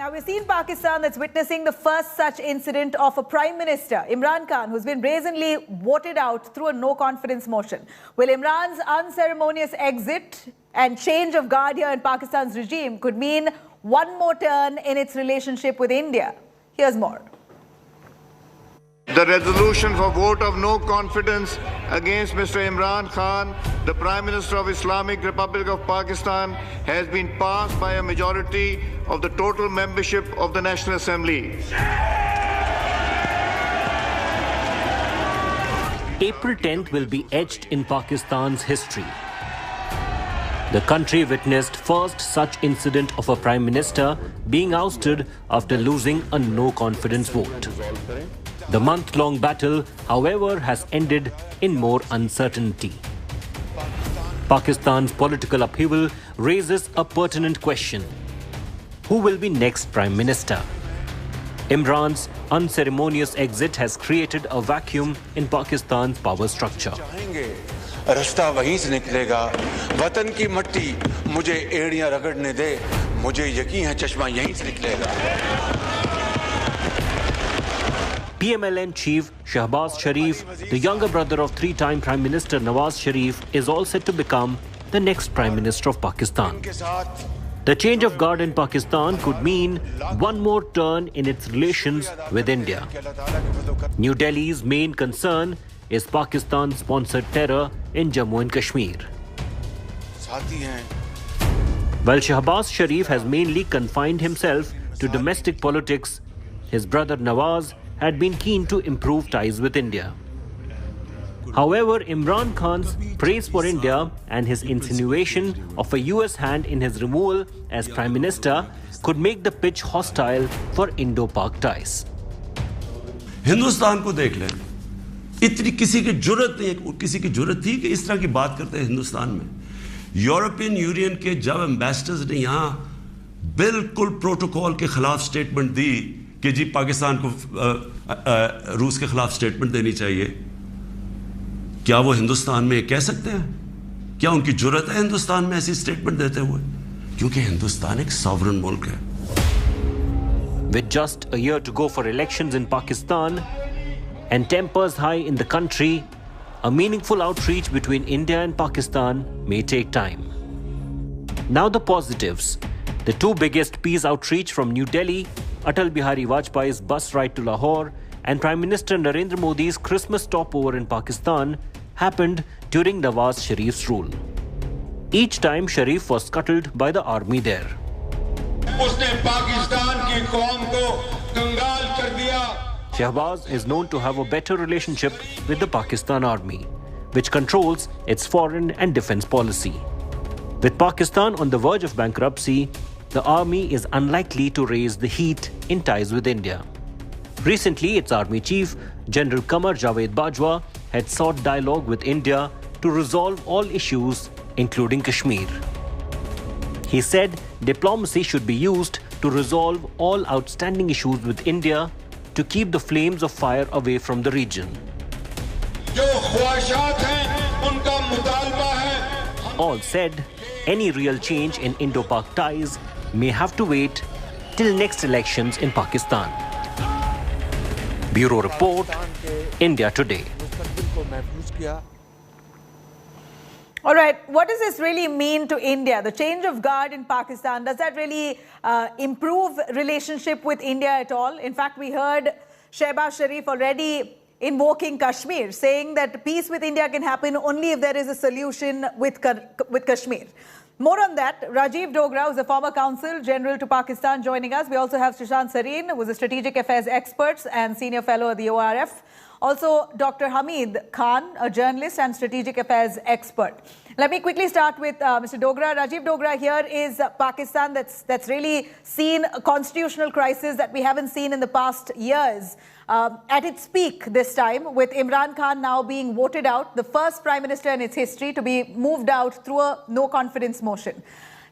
Now, we've seen Pakistan that's witnessing the first such incident of a Prime Minister, Imran Khan, who's been brazenly voted out through a no-confidence motion. Will Imran's unceremonious exit and change of guard here in Pakistan's regime could mean one more turn in its relationship with India? Here's more. The resolution for vote of no confidence against Mr. Imran Khan, the Prime Minister of Islamic Republic of Pakistan, has been passed by a majority of the total membership of the National Assembly. April 10th will be etched in Pakistan's history. The country witnessed first such incident of a Prime Minister being ousted after losing a no-confidence vote. The month-long battle, however, has ended in more uncertainty. Pakistan's political upheaval raises a pertinent question. Who will be next Prime Minister? Imran's unceremonious exit has created a vacuum in Pakistan's power structure. रास्ता वहीं से निकलेगा वतन की मट्टी मुझे एड़ियां रगड़ने दे मुझे यकीन है चश्मा यहीं से निकलेगा PMLN chief Shehbaz Sharif, the younger brother of three-time Prime Minister Nawaz Sharif, is all set to become the next Prime Minister of Pakistan. The change of guard in Pakistan could mean one more turn in its relations with India. New Delhi's main concern is Pakistan-sponsored terror in Jammu and Kashmir. While Shehbaz Sharif has mainly confined himself to domestic politics, his brother Nawaz had been keen to improve ties with India. However, Imran Khan's praise for India and his insinuation of a US hand in his removal as Prime Minister could make the pitch hostile for Indo-Pak ties. Hindustan को देख लें, इतनी किसी की जुर्रत नहीं, किसी की जुर्रत थी कि इस तरह की बात करते हैं हिंदुस्तान में. यूरोपियन यूनियन के जब एम्बेसडर्स ने यहाँ बिल्कुल प्रोटोकॉल के खिलाफ स्टेटमेंट दी कि जी पाकिस्तान को रूस के खिलाफ स्टेटमेंट देनी चाहिए, क्या वो हिंदुस्तान में कह सकते हैं? क्या उनकी जुर्रत है हिंदुस्तान में ऐसी स्टेटमेंट देते हुए? क्योंकि हिंदुस्तान एक सॉवरेन मुल्क है. With just a year to go for elections in Pakistan and tempers high in the country, a meaningful outreach between India and Pakistan may take time. Now the positives. The two biggest peace outreach from New Delhi, Atal Bihari Vajpayee's bus ride to Lahore and Prime Minister Narendra Modi's Christmas stopover in Pakistan, happened during Nawaz Sharif's rule. Each time Sharif was scuttled by the army there. Shehbaz is known to have a better relationship with the Pakistan army, which controls its foreign and defense policy. With Pakistan on the verge of bankruptcy, the army is unlikely to raise the heat in ties with India. Recently, its army chief, General Qamar Javed Bajwa, had sought dialogue with India to resolve all issues, including Kashmir. He said diplomacy should be used to resolve all outstanding issues with India to keep the flames of fire away from the region. All said, any real change in Indo-Pak ties may have to wait till next elections in Pakistan. Bureau Report, India Today. All right, what does this really mean to India? The change of guard in Pakistan, does that really improve relationship with India at all? In fact, we heard Shehbaz Sharif already invoking Kashmir, saying that peace with India can happen only if there is a solution with Kashmir. More on that, Rajiv Dogra, who's a former Consul General to Pakistan, joining us. We also have Shehbaz Sharif, who's a strategic affairs expert and senior fellow at the ORF. Also, Dr. Hamid Khan, a journalist and strategic affairs expert. Let me quickly start with Mr. Dogra. Rajiv Dogra, here is Pakistan that's really seen a constitutional crisis that we haven't seen in the past years. At its peak this time, with Imran Khan now being voted out, the first Prime Minister in its history to be moved out through a no-confidence motion.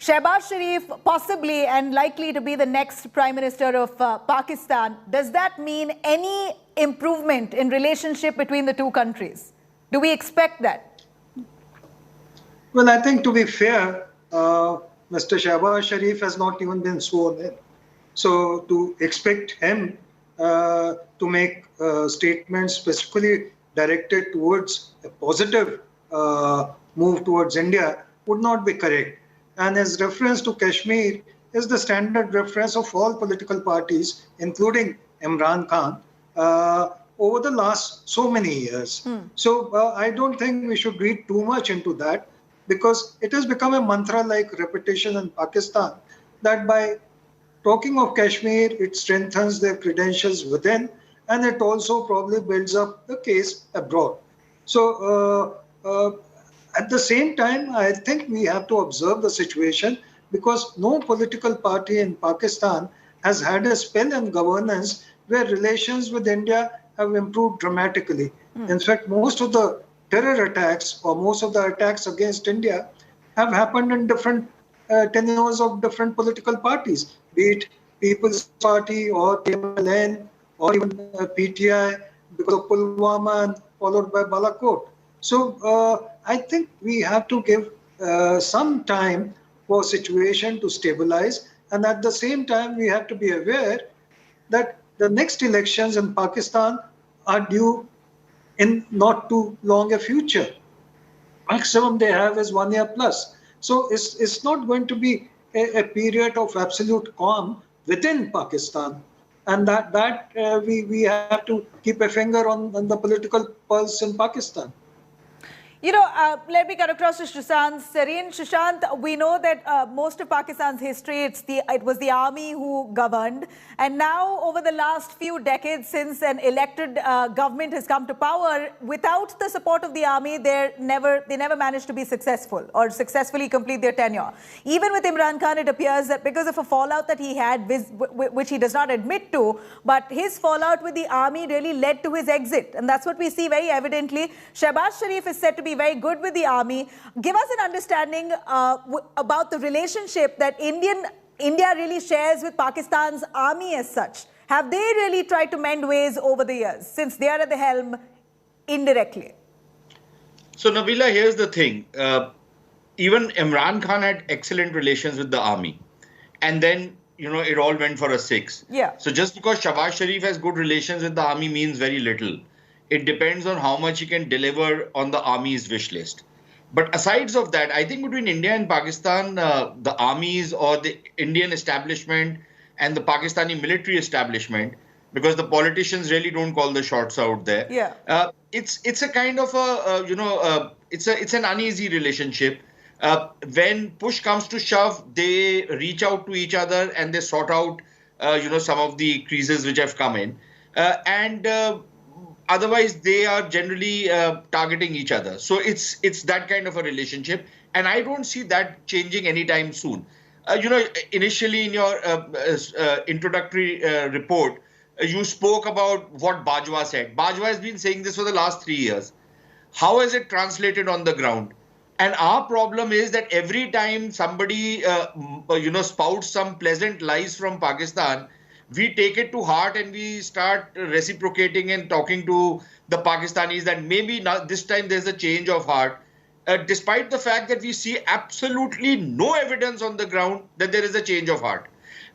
Shehbaz Sharif possibly and likely to be the next Prime Minister of Pakistan. Does that mean any improvement in relationship between the two countries? Do we expect that? Well, I think to be fair, Mr. Shehbaz Sharif has not even been sworn in. So to expect him to make statements specifically directed towards a positive move towards India would not be correct. And his reference to Kashmir is the standard reference of all political parties, including Imran Khan, over the last so many years. So I don't think we should read too much into that, because it has become a mantra-like repetition in Pakistan that by talking of Kashmir, it strengthens their credentials within, and it also probably builds up the case abroad. So at the same time, I think we have to observe the situation, because no political party in Pakistan has had a spell in governance where relations with India have improved dramatically. In fact, most of the terror attacks or most of the attacks against India have happened in different tenures of different political parties, be it People's Party or PMLN or even PTI, because of Pulwama and followed by Balakot. So I think we have to give some time for situation to stabilize, and at the same time we have to be aware that the next elections in Pakistan are due in not too long a future. Maximum they have is 1 year plus. So it's not going to be a period of absolute calm within Pakistan. And that we have to keep a finger on the political pulse in Pakistan. You know, let me cut across to Sushant. Serene, Sushant, we know that most of Pakistan's history, it was the army who governed. And now, over the last few decades, since an elected government has come to power, without the support of the army, they never managed to be successful or successfully complete their tenure. Even with Imran Khan, it appears that because of a fallout that he had, which he does not admit to, but his fallout with the army really led to his exit. And that's what we see very evidently. Shehbaz Sharif is said to be very good with the army. Give us an understanding about the relationship that India really shares with Pakistan's army as such. Have they really tried to mend ways over the years, since they are at the helm indirectly? So, Nabila, here's the thing. Even Imran Khan had excellent relations with the army. And then, you know, it all went for a 6. Yeah. So just because Shehbaz Sharif has good relations with the army means very little. It depends on how much he can deliver on the army's wish list. But aside of that, I think between India and Pakistan, the armies or the Indian establishment and the Pakistani military establishment, because the politicians really don't call the shots out there. Yeah. It's a kind of a, it's an uneasy relationship. When push comes to shove, they reach out to each other and they sort out, some of the creases which have come in. Otherwise, they are generally targeting each other. So it's that kind of a relationship. And I don't see that changing anytime soon. Initially in your introductory report, you spoke about what Bajwa said. Bajwa has been saying this for the last 3 years. How has it translated on the ground? And our problem is that every time somebody, spouts some pleasant lies from Pakistan, we take it to heart and we start reciprocating and talking to the Pakistanis that maybe now, this time there's a change of heart, despite the fact that we see absolutely no evidence on the ground that there is a change of heart.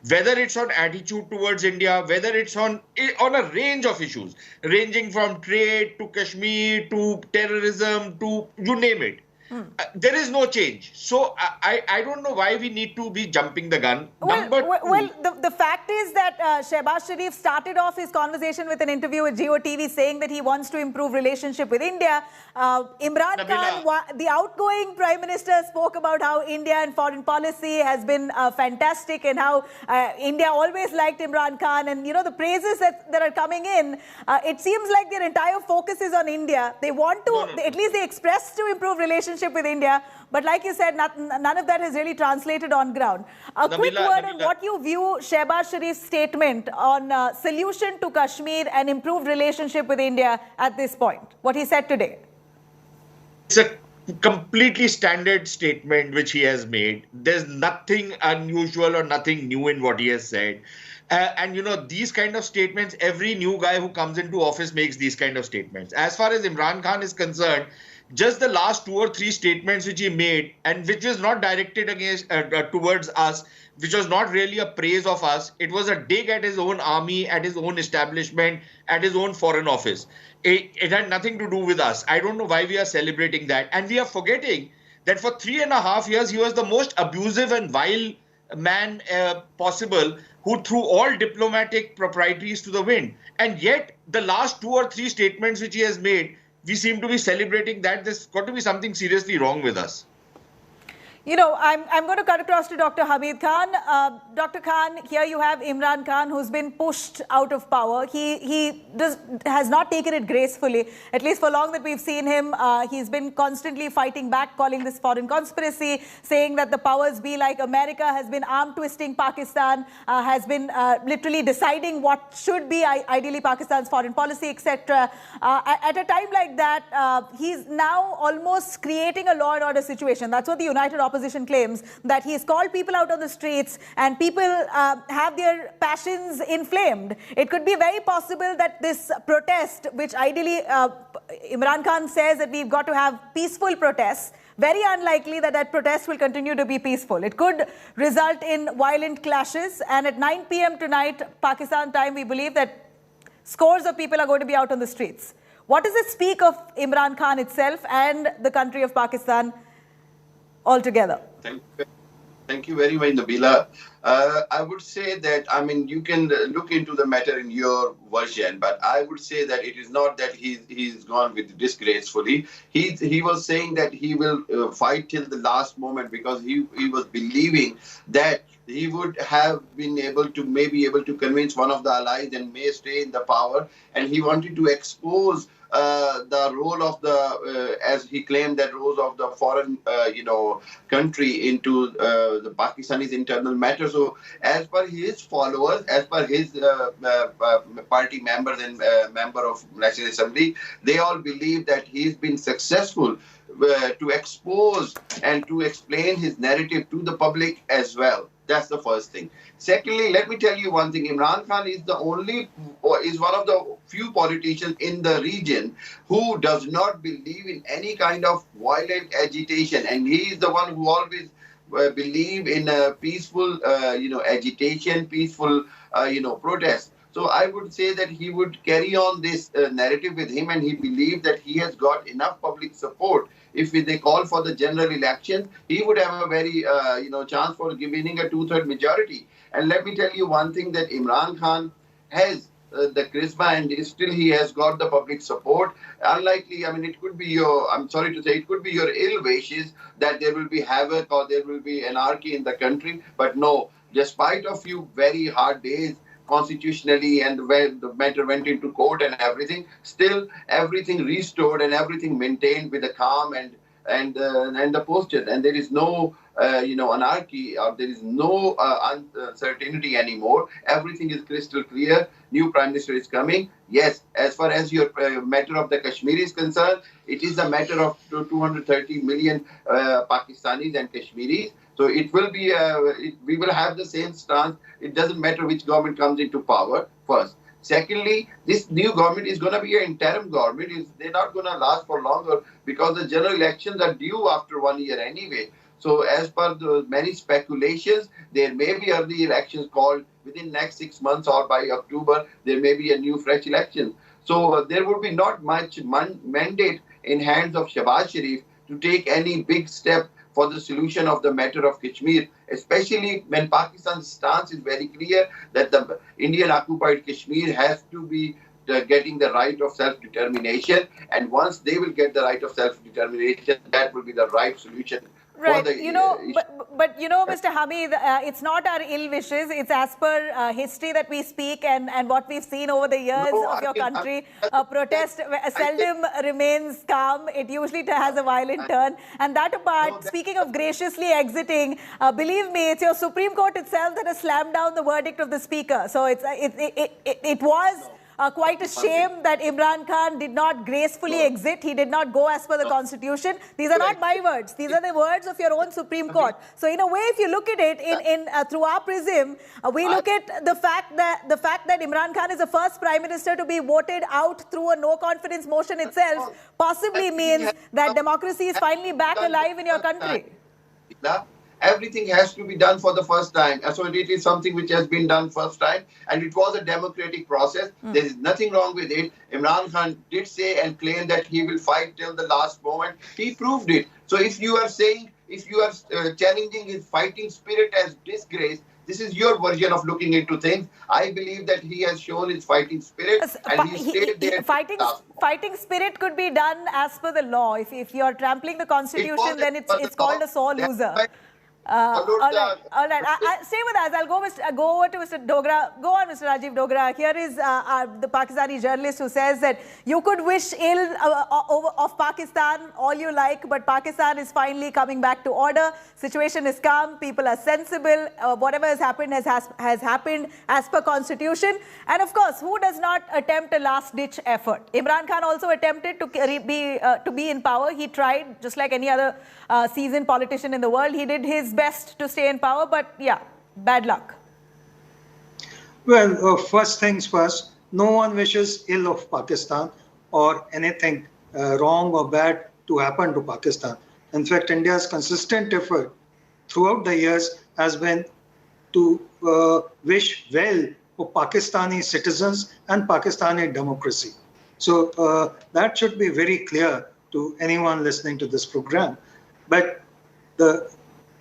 Whether it's on attitude towards India, whether it's on a range of issues, ranging from trade to Kashmir to terrorism to you name it. There is no change. So I don't know why we need to be jumping the gun. The fact is that Shehbaz Sharif started off his conversation with an interview with Geo TV saying that he wants to improve relationship with India. Imran Khan, the outgoing Prime Minister, spoke about how India and foreign policy has been fantastic and how India always liked Imran Khan. And, the praises that are coming in, it seems like their entire focus is on India. They want to, at least they express to improve relationship with India, but like you said, none of that has really translated on ground. Quick word on what you view Shehbaz Sharif's statement on solution to Kashmir and improved relationship with India at this point, what he said today. It's a completely standard statement which he has made. There's nothing unusual or nothing new in what he has said. These kind of statements, every new guy who comes into office makes these kind of statements. As far as Imran Khan is concerned, just the last 2 or 3 statements which he made, and which was not directed against towards us, which was not really a praise of us. It was a dig at his own army, at his own establishment, at his own foreign office. It had nothing to do with us. I don't know why we are celebrating that. And we are forgetting that for 3.5 years, he was the most abusive and vile man possible, who threw all diplomatic proprieties to the wind. And yet, the last 2 or 3 statements which he has made, we seem to be celebrating that. There's got to be something seriously wrong with us. You know, I'm going to cut across to Dr. Hamid Khan. Dr. Khan, here you have Imran Khan, who's been pushed out of power. He has not taken it gracefully, at least for long that we've seen him. He's been constantly fighting back, calling this foreign conspiracy, saying that the powers be like America has been arm twisting Pakistan, has been literally deciding what should be ideally Pakistan's foreign policy, etc. At a time like that, he's now almost creating a law and order situation. That's what the United Opposition claims, that he's called people out on the streets and people have their passions inflamed. It could be very possible that this protest, which ideally Imran Khan says that we've got to have peaceful protests, very unlikely that that protest will continue to be peaceful. It could result in violent clashes, and at 9 p.m. tonight, Pakistan time, we believe that scores of people are going to be out on the streets. What does it speak of Imran Khan itself and the country of Pakistan altogether? Thank you very much, Nabila. I would say that, I mean, you can look into the matter in your version, but I would say that it is not that he's gone with disgracefully. He was saying that he will fight till the last moment, because he was believing that he would have been able to convince one of the allies and may stay in the power, and he wanted to expose the role of the, as he claimed, that role of the foreign, country into the Pakistani's internal matters. So, as per his followers, as per his party members and member of National Assembly, they all believe that he's been successful to expose and to explain his narrative to the public as well. That's the first thing. Secondly, let me tell you one thing. Imran Khan is one of the few politicians in the region who does not believe in any kind of violent agitation. And he is the one who always believe in peaceful, agitation, peaceful, protest. So I would say that he would carry on this narrative with him, and he believed that he has got enough public support. If they call for the general election, he would have a very, chance for winning a 2/3 majority. And let me tell you one thing, that Imran Khan has the charisma, and still he has got the public support. Unlikely, I mean, it could be I'm sorry to say, it could be your ill wishes that there will be havoc or there will be anarchy in the country. But no, despite a few very hard days, constitutionally, and when the matter went into court and everything, still everything restored and everything maintained with a calm and the posture, and there is no anarchy, or there is no uncertainty anymore. Everything is crystal clear. New Prime Minister is coming. Yes, as far as your matter of the Kashmir is concerned, it is a matter of 230 million Pakistanis and Kashmiris. So it will be, we will have the same stance. It doesn't matter which government comes into power first. Secondly, this new government is going to be an interim government. They're not going to last for longer, because the general elections are due after 1 year anyway. So as per the many speculations, there may be early elections called within next 6 months, or by October, there may be a new fresh election. So there would be not much mandate in hands of Shehbaz Sharif to take any big step for the solution of the matter of Kashmir, especially when Pakistan's stance is very clear that the Indian occupied Kashmir has to be getting the right of self-determination. And once they will get the right of self-determination, that will be the right solution. Right, but Mr. Hamid, it's not our ill wishes. It's as per history that we speak and what we've seen over the years of your country. A protest seldom remains calm. It usually has a violent turn. And that apart, speaking of graciously exiting, believe me, it's your Supreme Court itself that has slammed down the verdict of the Speaker. So it was quite a shame that Imran Khan did not gracefully exit. He did not go as per the constitution. These are not my words. These are the words of your own Supreme Court. So in a way, if you look at it through our prism, we look at the fact that Imran Khan is the first Prime Minister to be voted out through a no confidence motion itself possibly means that democracy is finally back alive in your country. Everything has to be done for the first time. So it is something which has been done first time, and it was a democratic process. There is nothing wrong with it. Imran Khan did say and claim that he will fight till the last moment. He proved it. So if you are saying, if you are challenging his fighting spirit as disgrace, this is your version of looking into things. I believe that he has shown his fighting spirit, and he stayed there. Fighting spirit could be done as per the law. If you're trampling the constitution, then it's called a sore loser. All right. Stay with us. I'll go over to Mr. Dogra. Go on, Mr. Rajiv Dogra. Here is the Pakistani journalist who says that you could wish ill of Pakistan all you like, but Pakistan is finally coming back to order. Situation is calm. People are sensible. Whatever has happened has happened as per constitution. And of course, who does not attempt a last-ditch effort? Imran Khan also attempted to be in power. He tried, just like any other seasoned politician in the world. He did his best to stay in power, but yeah, bad luck. Well, first things first, no one wishes ill of Pakistan or anything wrong or bad to happen to Pakistan. In fact, India's consistent effort throughout the years has been to wish well for Pakistani citizens and Pakistani democracy. So that should be very clear to anyone listening to this program. But the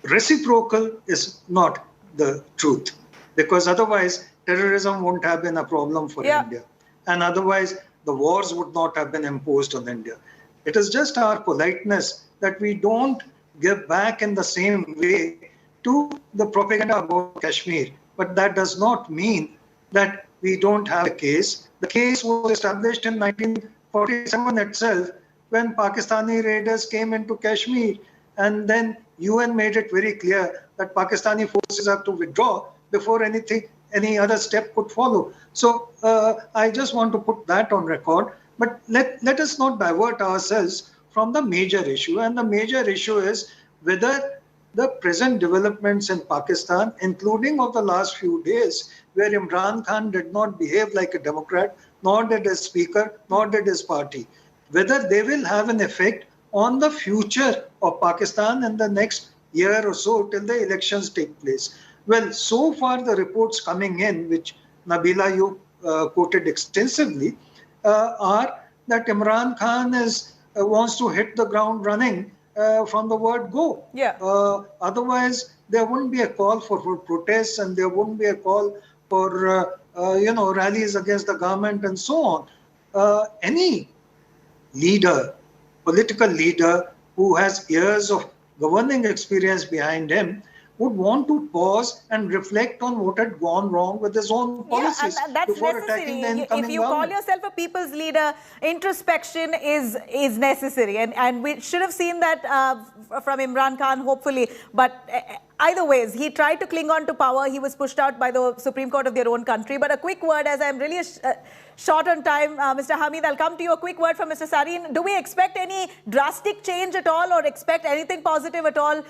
reciprocal is not the truth, because otherwise terrorism won't have been a problem for India, and otherwise the wars would not have been imposed on India. It is just our politeness that we don't give back in the same way to the propaganda about Kashmir. But that does not mean that we don't have a case. The case was established in 1947 itself, when Pakistani raiders came into Kashmir, and then UN made it very clear that Pakistani forces have to withdraw before any other step could follow. So I just want to put that on record. But let us not divert ourselves from the major issue. And the major issue is whether the present developments in Pakistan, including of the last few days, where Imran Khan did not behave like a Democrat, nor did his speaker, nor did his party, whether they will have an effect on the future of Pakistan in the next year or so till the elections take place. Well, so far the reports coming in, which Nabila, you quoted extensively, are that Imran Khan wants to hit the ground running from the word go. Otherwise, there wouldn't be a call for protests, and there wouldn't be a call for rallies against the government and so on. Any leader, political leader who has years of governing experience behind him would want to pause and reflect on what had gone wrong with his own policies before attacking the incoming If you call yourself a people's leader, introspection is necessary. And we should have seen that from Imran Khan, hopefully. But either ways, he tried to cling on to power. He was pushed out by the Supreme Court of their own country. But a quick word, as I'm really short on time, Mr. Hamid, I'll come to you. A quick word from Mr. Sareen. Do we expect any drastic change at all, or expect anything positive at all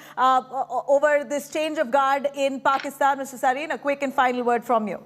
over this change of guard in Pakistan, Mr. Sareen? A quick and final word from you.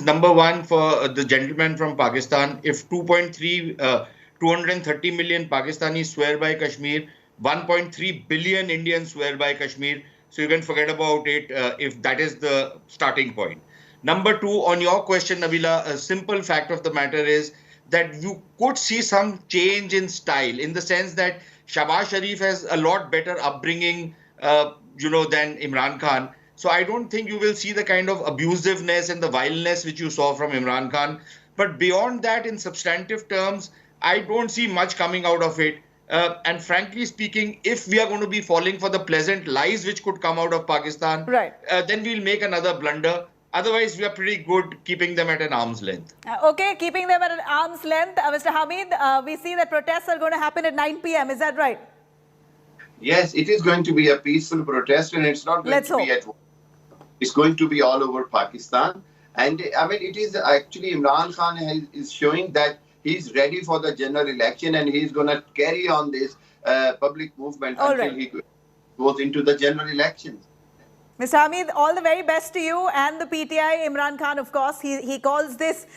Number one, for the gentleman from Pakistan, if 230 million Pakistanis swear by Kashmir, 1.3 billion Indians swear by Kashmir. So you can forget about it if that is the starting point. Number two, on your question, Nabila, a simple fact of the matter is that you could see some change in style, in the sense that Shehbaz Sharif has a lot better upbringing, than Imran Khan. So I don't think you will see the kind of abusiveness and the vileness which you saw from Imran Khan. But beyond that, in substantive terms, I don't see much coming out of it. And frankly speaking, if we are going to be falling for the pleasant lies which could come out of Pakistan, then we'll make another blunder. Otherwise, we are pretty good keeping them at an arm's length. Okay, keeping them at an arm's length. Mr. Hamid, we see that protests are going to happen at 9 p.m. Is that right? Yes, it is going to be a peaceful protest, and it's not going to be at. It's going to be all over Pakistan. And I mean, it is actually Imran Khan is showing that he's ready for the general election, and he's going to carry on this public movement until he goes into the general elections. Mr. Hamid, all the very best to you and the PTI. Imran Khan, of course, he calls this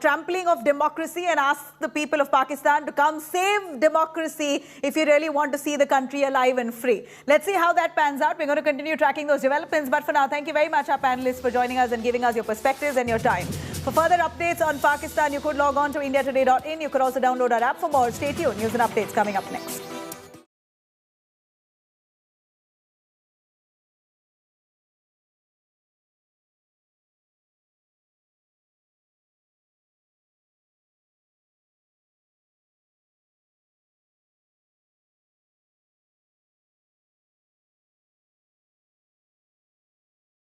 trampling of democracy and asks the people of Pakistan to come save democracy if you really want to see the country alive and free. Let's see how that pans out. We're going to continue tracking those developments. But for now, thank you very much, our panelists, for joining us and giving us your perspectives and your time. For further updates on Pakistan, you could log on to indiatoday.in. You could also download our app for more. Stay tuned. News and updates coming up next.